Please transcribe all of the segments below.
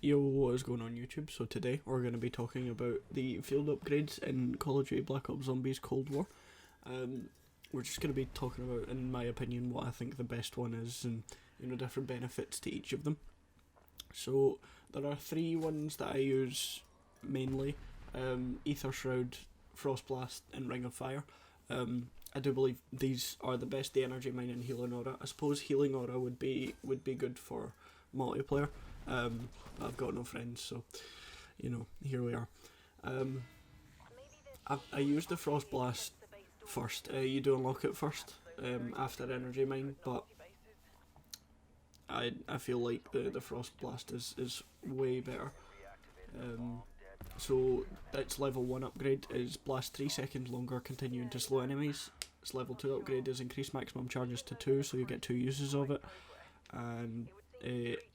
Yo, what is going on YouTube? So today we're going to be talking about the field upgrades in Call of Duty Black Ops Zombies Cold War. Um, we're just going to be talking about, in my opinion, what I think the best one is and, different benefits to each of them. So there are three ones that I use mainly, Ether Shroud, Frost Blast and Ring of Fire. I do believe these are the best, the Energy Mine and Healing Aura. I suppose Healing Aura would be good for multiplayer. I've got no friends, so here we are. I used the Frost Blast first. You do unlock it first after Energy Mine, but I feel like the Frost Blast is way better. So its level 1 upgrade is blast 3 seconds longer, continuing to slow enemies. Its level 2 upgrade is increase maximum charges to 2, so you get 2 uses of it. And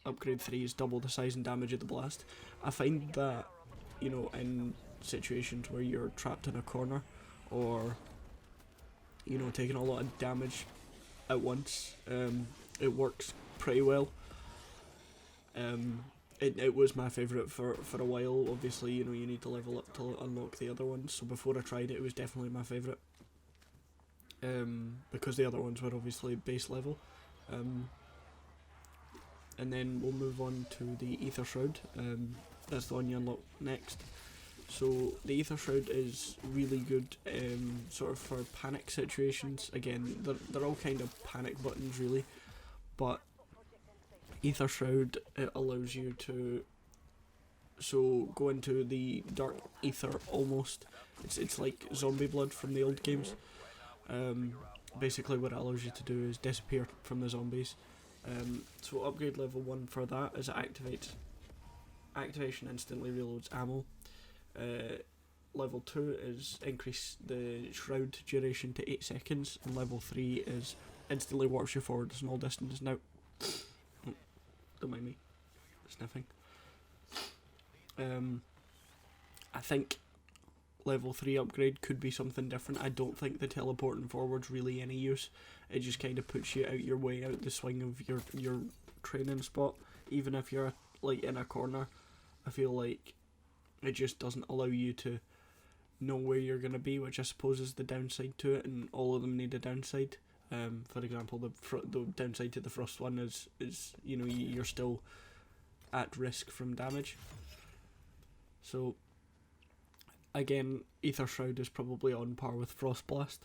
upgrade 3 is double the size and damage of the blast. I find that, in situations where you're trapped in a corner or, taking a lot of damage at once, it works pretty well. It was my favourite for a while. Obviously, you need to level up to unlock the other ones, so before I tried it, it was definitely my favourite. Because the other ones were obviously base level. And then we'll move on to the Ether Shroud. That's the one you unlock next. So the Ether Shroud is really good sort of for panic situations. Again, they're all kind of panic buttons really, but Ether Shroud, it allows you to go into the dark ether almost. It's like zombie blood from the old games. Basically what it allows you to do is disappear from the zombies. So upgrade level 1 for that is it activates. Activation instantly reloads ammo. Level 2 is increase the shroud duration to 8 seconds, and level 3 is instantly warps you forward a small distance. Now, don't mind me sniffing. I think level 3 upgrade could be something different. I don't think the teleporting forward's really any use. It just kind of puts you out your way, out the swing of your training spot. Even if you're like in a corner, I feel like it just doesn't allow you to know where you're going to be, which I suppose is the downside to it, and all of them need a downside. For example, the downside to the Frost one is you're still at risk from damage. So again, Ether Shroud is probably on par with Frost Blast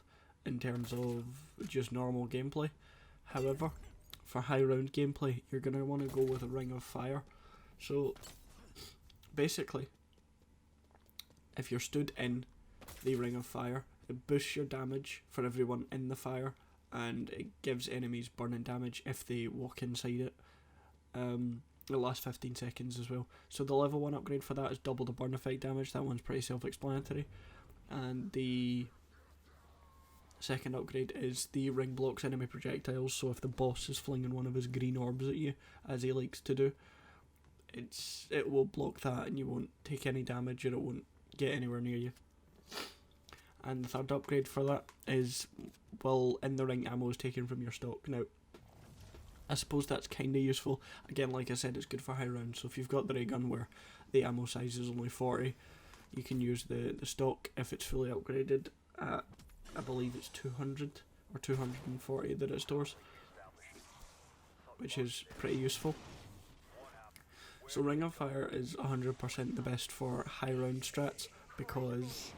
in terms of just normal gameplay. However, for high round gameplay, you're going to want to go with a Ring of Fire. So basically, if you're stood in the Ring of Fire, it boosts your damage for everyone in the fire, and it gives enemies burning damage if they walk inside it. It lasts 15 seconds as well. So the level 1 upgrade for that is double the burn effect damage. That one's pretty self-explanatory. And the second upgrade is the ring blocks enemy projectiles. So if the boss is flinging one of his green orbs at you, as he likes to do, it will block that and you won't take any damage and it won't get anywhere near you. And the third upgrade for that is, well, in the ring ammo is taken from your stock. Now, I suppose that's kind of useful. Again, like I said, it's good for high rounds. So if you've got the ray gun where the ammo size is only 40, you can use the stock if it's fully upgraded at, I believe it's 200 or 240 that it stores, which is pretty useful. So Ring of Fire is 100% the best for high round strats because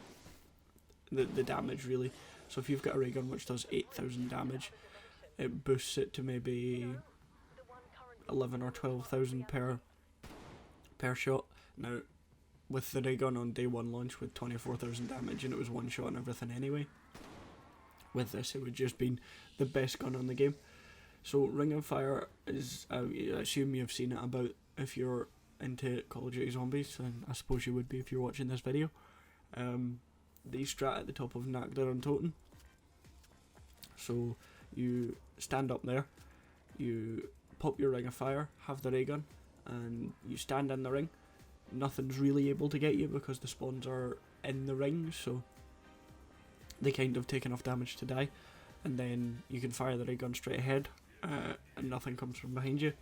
the damage really. So if you've got a ray gun which does 8,000 damage, it boosts it to maybe 11 or 12,000 per shot. Now, with the ray gun on day 1 launch with 24,000 damage, and it was one shot and everything anyway, with this it would just been the best gun on the game. So Ring of Fire is, I assume you've seen it about if you're into Call of Duty Zombies, and I suppose you would be if you're watching this video. The strat at the top of Nakda and Toten. So you stand up there, you pop your Ring of Fire, have the ray gun, and you stand in the ring. Nothing's really able to get you because the spawns are in the ring, so they kind of take enough damage to die. And then you can fire the ray gun straight ahead, and nothing comes from behind you.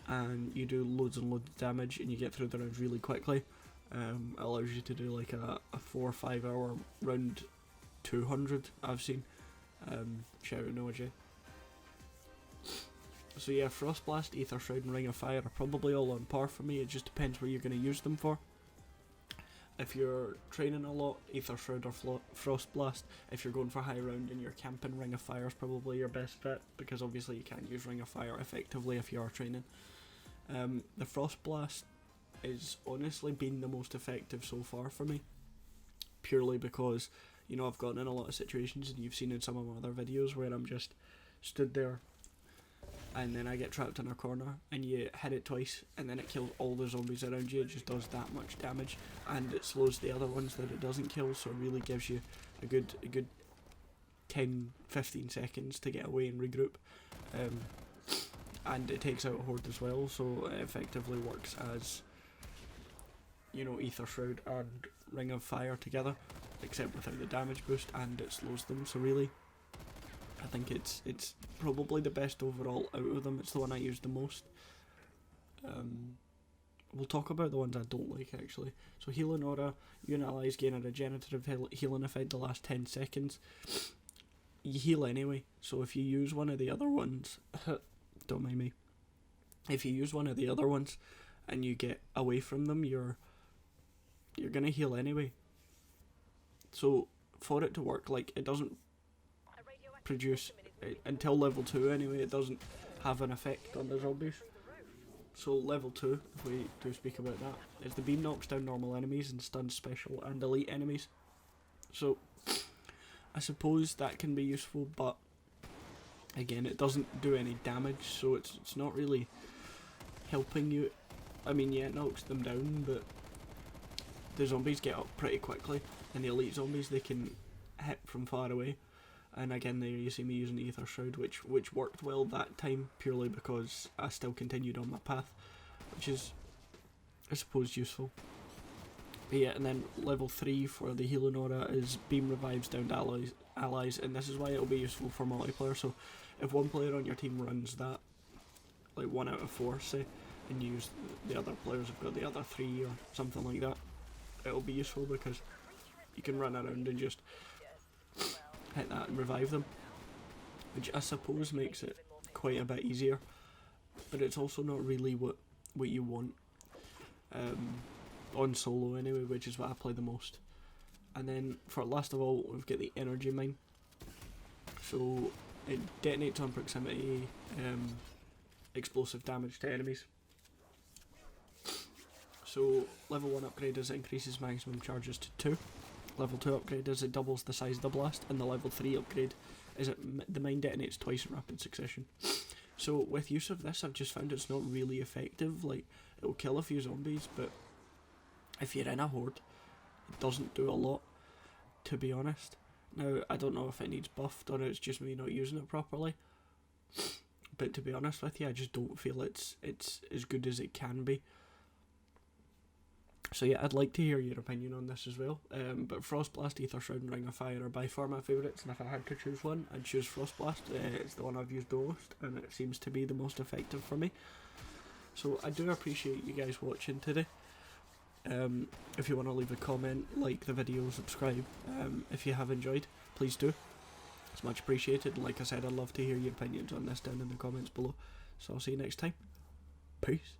and you do loads and loads of damage, and you get through the rounds really quickly. It allows you to do like a 4 or 5 hour round 200 I've seen. Shout out Noah. So yeah, Frost Blast, Aether Shroud and Ring of Fire are probably all on par for me. It just depends what you're going to use them for. If you're training a lot, Aether Shroud or Frost Blast. If you're going for high round and you're camping, Ring of Fire is probably your best bet, because obviously you can't use Ring of Fire effectively if you are training. The Frost Blast is honestly been the most effective so far for me, purely because, you know, I've gotten in a lot of situations, and you've seen in some of my other videos, where I'm just stood there and then I get trapped in a corner, and you hit it twice and then it kills all the zombies around you. It just does that much damage, and it slows the other ones that it doesn't kill, so it really gives you a good 10-15 seconds to get away and regroup. And it takes out a horde as well, so it effectively works as, you know, Aether Shroud and Ring of Fire together, except without the damage boost, and it slows them. So really, I think it's probably the best overall out of them. It's the one I use the most. We'll talk about the ones I don't like actually. So Healing Aura, you and allies gain a regenerative healing effect the last 10 seconds. You heal anyway, so if you use one of the other ones, don't mind me, if you use one of the other ones and you get away from them, you're gonna heal anyway. So for it to work, like, it doesn't produce until level 2 anyway, it doesn't have an effect on the zombies. So level 2, if we do speak about that, is the beam knocks down normal enemies and stuns special and elite enemies. So I suppose that can be useful, but again, it doesn't do any damage, so it's not really helping you. I mean, yeah, it knocks them down, but the zombies get up pretty quickly, and the elite zombies, they can hit from far away. And again, there you see me using Aether Shroud, which worked well that time, purely because I still continued on my path, which is, I suppose, useful. But yeah, and then level 3 for the Healing Aura is Beam revives downed allies, and this is why it'll be useful for multiplayer. So if one player on your team runs that, like 1 out of 4 say, and the other players have got the other 3 or something like that, it'll be useful because you can run around and just hit that and revive them, which I suppose makes it quite a bit easier, but it's also not really what you want on solo anyway, which is what I play the most. And then for last of all, we've got the Energy Mine. So it detonates on proximity, explosive damage to enemies. So level 1 upgrade is it increases maximum charges to 2. Level 2 upgrade is it doubles the size of the blast, and the level 3 upgrade is the mine detonates twice in rapid succession. So with use of this, I've just found it's not really effective. Like, it'll kill a few zombies, but if you're in a horde, it doesn't do a lot, to be honest. Now, I don't know if it needs buffed or it's just me not using it properly, but to be honest with you, I just don't feel it's as good as it can be. So yeah, I'd like to hear your opinion on this as well. But Frost Blast, Aether Shroud and Ring of Fire are by far my favourites, and if I had to choose one, I'd choose Frost Blast. It's the one I've used the most, and it seems to be the most effective for me. So I do appreciate you guys watching today. If you want to leave a comment, like the video, subscribe. If you have enjoyed, please do. It's much appreciated, and like I said, I'd love to hear your opinions on this down in the comments below. So I'll see you next time. Peace.